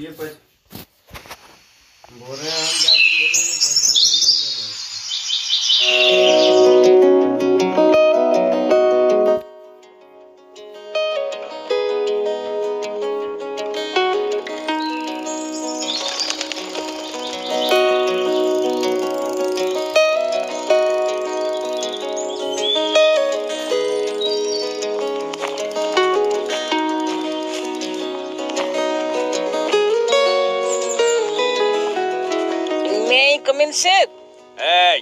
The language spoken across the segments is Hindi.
बोलिए पैसे बोल रहे हैं हम जाके ले लेंगे Come in, sir. Hey,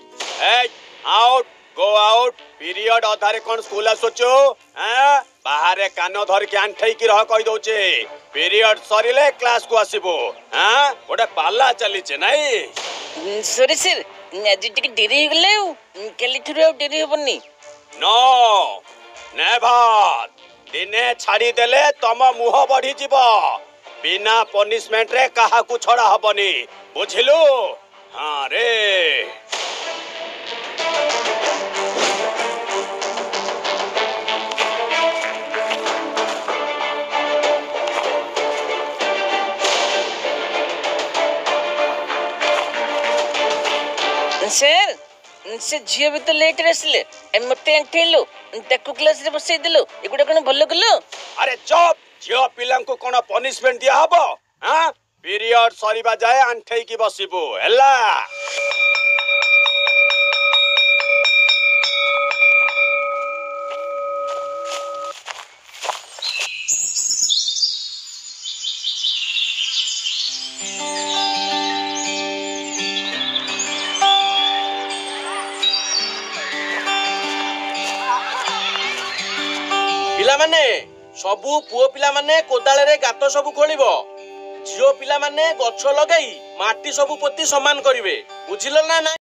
out, go out. Period अधारे कौन स्कूल सोचो हैं बाहर कान धर के आंठई की रह कहि दउचे पीरियड सरिले क्लास को आसीबो हैं गोटे पाला चली छे नहीं Sorry, sir. आज टिके डेरी हो गले केली थुरो डेरी होबनी नो नेवर दिने छाड़ी देले तम मुह बढ़ी जीव बिना पनिशमेंट रे कहा को छड़ा हबनी बुझिलु हाँ रे सर से झियो भी तो लेट रसले मते अंठेलो ताकू क्लास रे बसै देलो एगुडा कोन भलो गलो अरे चुप झियो पिलां को कोन पनिशमेंट दिया हबो हां पीरियड सरीबा जाए आंठई की बसिबो हला पिला माने सबु पुओ पिला माने कोदाळे रे गातो सबु खोलिबो झियो पिला माने गछ लगाई माटी सबु पोती समान करिवे बुझिलो ना।